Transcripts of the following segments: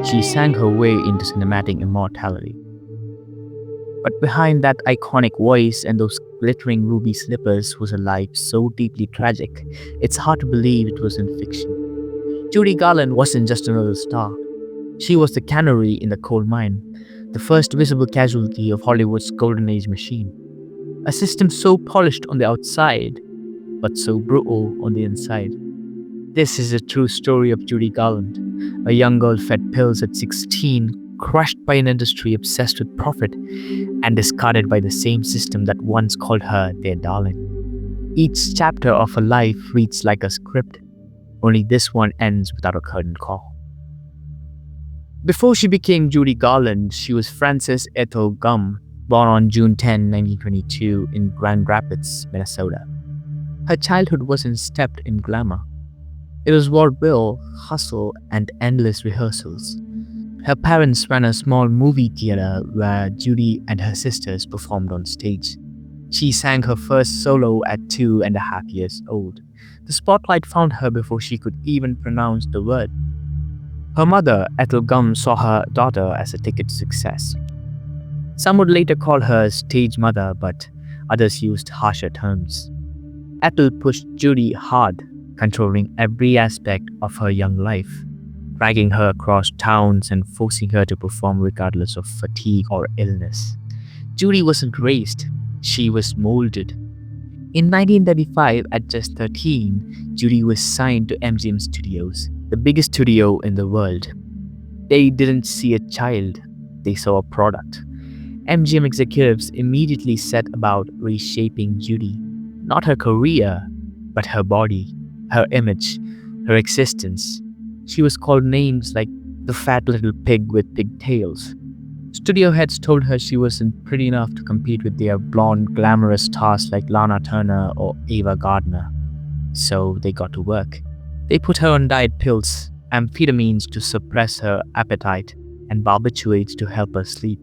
She sang her way into cinematic immortality. But behind that iconic voice and those glittering ruby slippers was a life so deeply tragic, it's hard to believe it was in fiction. Judy Garland wasn't just another star. She was the canary in the coal mine, the first visible casualty of Hollywood's golden age machine. A system so polished on the outside, but so brutal on the inside. This is a true story of Judy Garland, a young girl fed pills at 16, crushed by an industry obsessed with profit, and discarded by the same system that once called her their darling. Each chapter of her life reads like a script, only this one ends without a curtain call. Before she became Judy Garland, she was Frances Ethel Gum, born on June 10, 1922 in Grand Rapids, Minnesota. Her childhood wasn't steeped in glamour. It was vaudeville, hustle, and endless rehearsals. Her parents ran a small movie theater where Judy and her sisters performed on stage. She sang her first solo at 2.5 years old. The spotlight found her before she could even pronounce the word. Her mother, Ethel Gum, saw her daughter as a ticket to success. Some would later call her a stage mother, but others used harsher terms. Ethel pushed Judy hard, controlling every aspect of her young life, dragging her across towns and forcing her to perform regardless of fatigue or illness. Judy wasn't raised, she was molded. In 1935, at just 13, Judy was signed to MGM Studios, the biggest studio in the world. They didn't see a child, they saw a product. MGM executives immediately set about reshaping Judy, not her career, but her body, her image, her existence. She was called names like the fat little pig with pigtails. Studio heads told her she wasn't pretty enough to compete with their blonde, glamorous stars like Lana Turner or Ava Gardner. So they got to work. They put her on diet pills, amphetamines to suppress her appetite, and barbiturates to help her sleep.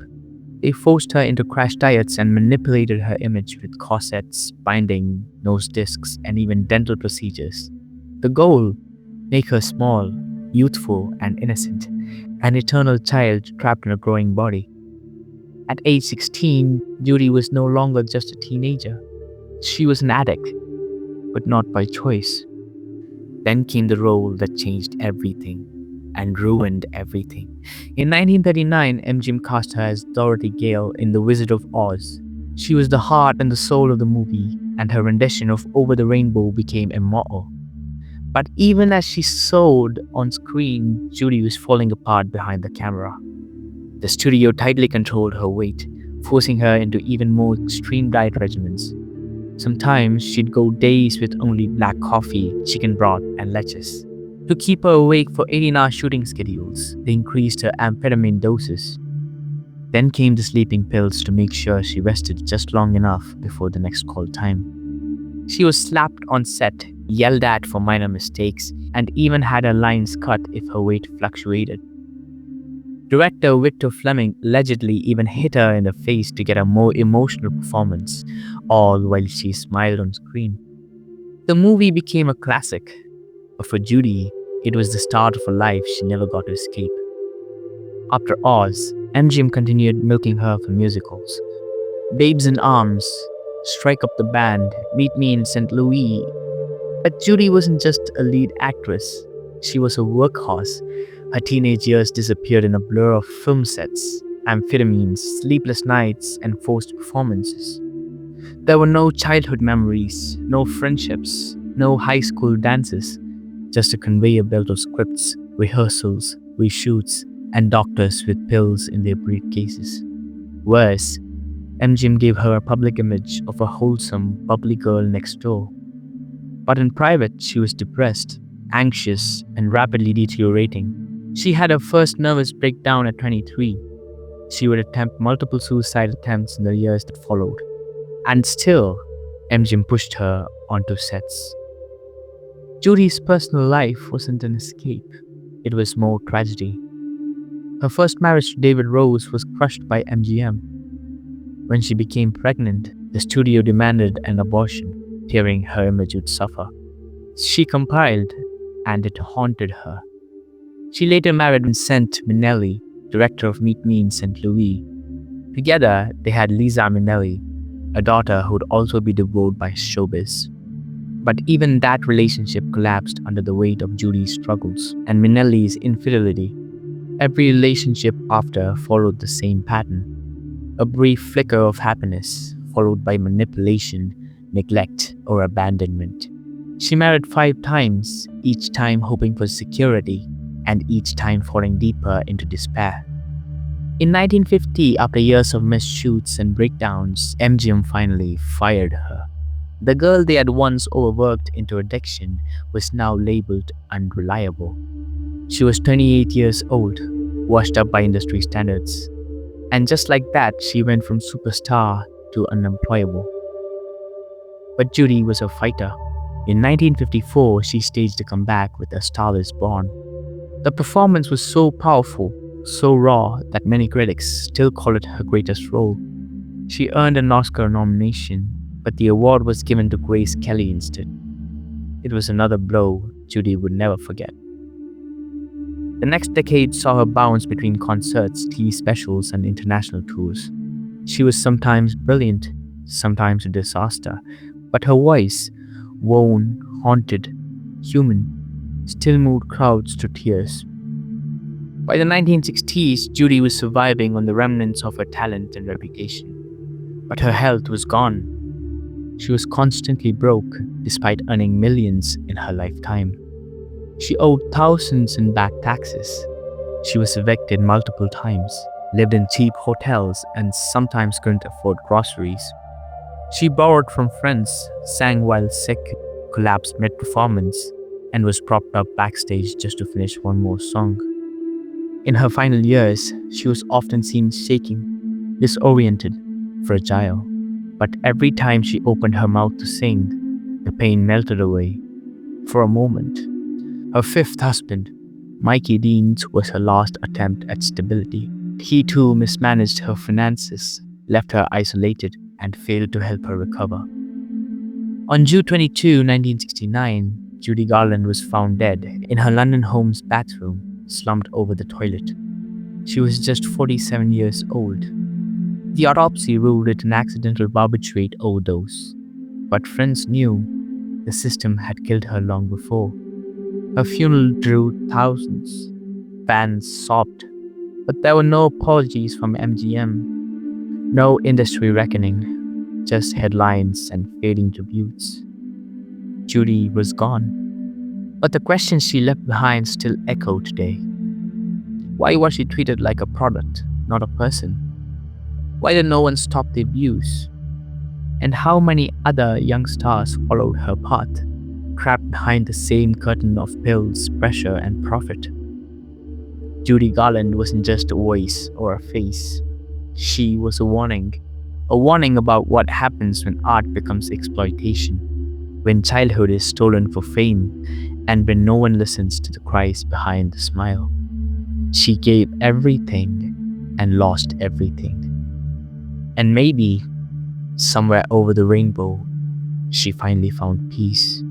They forced her into crash diets and manipulated her image with corsets, binding, nose discs, and even dental procedures. The goal? Make her small, youthful, and innocent, an eternal child trapped in a growing body. At age 16, Judy was no longer just a teenager. She was an addict, but not by choice. Then came the role that changed everything and ruined everything. In 1939, MGM cast her as Dorothy Gale in The Wizard of Oz. She was the heart and the soul of the movie, and her rendition of Over the Rainbow became immortal. But even as she soared on screen, Judy was falling apart behind the camera. The studio tightly controlled her weight, forcing her into even more extreme diet regimens. Sometimes she'd go days with only black coffee, chicken broth, and leches. To keep her awake for 18-hour shooting schedules, they increased her amphetamine doses. Then came the sleeping pills to make sure she rested just long enough before the next call time. She was slapped on set, yelled at for minor mistakes, and even had her lines cut if her weight fluctuated. Director Victor Fleming allegedly even hit her in the face to get a more emotional performance, all while she smiled on screen. The movie became a classic, but for Judy, it was the start of a life she never got to escape. After Oz, MGM continued milking her for musicals. Babes in Arms, Strike Up the Band, Meet Me in St. Louis. But Judy wasn't just a lead actress, she was a workhorse. Her teenage years disappeared in a blur of film sets, amphetamines, sleepless nights, and forced performances. There were no childhood memories, no friendships, no high school dances, just a conveyor belt of scripts, rehearsals, reshoots, and doctors with pills in their briefcases. Worse, MGM gave her a public image of a wholesome, bubbly girl next door. But in private, she was depressed, anxious, and rapidly deteriorating. She had her first nervous breakdown at 23. She would attempt multiple suicide attempts in the years that followed. And still, MGM pushed her onto sets. Judy's personal life wasn't an escape. It was more tragedy. Her first marriage to David Rose was crushed by MGM. When she became pregnant, the studio demanded an abortion, fearing her image would suffer. She compiled, and it haunted her. She later married Vincent Minnelli, director of Meet Me in St. Louis. Together, they had Lisa Minnelli, a daughter who would also be devoured by showbiz. But even that relationship collapsed under the weight of Judy's struggles and Minnelli's infidelity. Every relationship after followed the same pattern: a brief flicker of happiness, followed by manipulation, neglect, or abandonment. She married 5 times, each time hoping for security, and each time falling deeper into despair. In 1950, after years of missed shoots and breakdowns, MGM finally fired her. The girl they had once overworked into addiction was now labeled unreliable. She was 28 years old, washed up by industry standards. And just like that, she went from superstar to unemployable. But Judy was a fighter. In 1954, she staged a comeback with A Star Is Born. The performance was so powerful, so raw, that many critics still call it her greatest role. She earned an Oscar nomination, but the award was given to Grace Kelly instead. It was another blow Judy would never forget. The next decade saw her bounce between concerts, TV specials, and international tours. She was sometimes brilliant, sometimes a disaster, but her voice, worn, haunted, human, still moved crowds to tears. By the 1960s, Judy was surviving on the remnants of her talent and reputation, but her health was gone. She was constantly broke, despite earning millions in her lifetime. She owed thousands in back taxes. She was evicted multiple times, lived in cheap hotels, and sometimes couldn't afford groceries. She borrowed from friends, sang while sick, collapsed mid-performance, and was propped up backstage just to finish one more song. In her final years, she was often seen shaking, disoriented, fragile. But every time she opened her mouth to sing, the pain melted away. For a moment. Her fifth husband, Mikey Deans, was her last attempt at stability. He too mismanaged her finances, left her isolated, and failed to help her recover. On June 22, 1969, Judy Garland was found dead in her London home's bathroom, slumped over the toilet. She was just 47 years old. The autopsy ruled it an accidental barbiturate overdose, but friends knew the system had killed her long before. Her funeral drew thousands. Fans sobbed, but there were no apologies from MGM, no industry reckoning, just headlines and fading tributes. Judy was gone, but the questions she left behind still echo today. Why was she treated like a product, not a person? Why did no one stop the abuse? And how many other young stars followed her path, trapped behind the same curtain of pills, pressure, and profit? Judy Garland wasn't just a voice or a face. She was a warning about what happens when art becomes exploitation, when childhood is stolen for fame, and when no one listens to the cries behind the smile. She gave everything and lost everything. And maybe, somewhere over the rainbow, she finally found peace.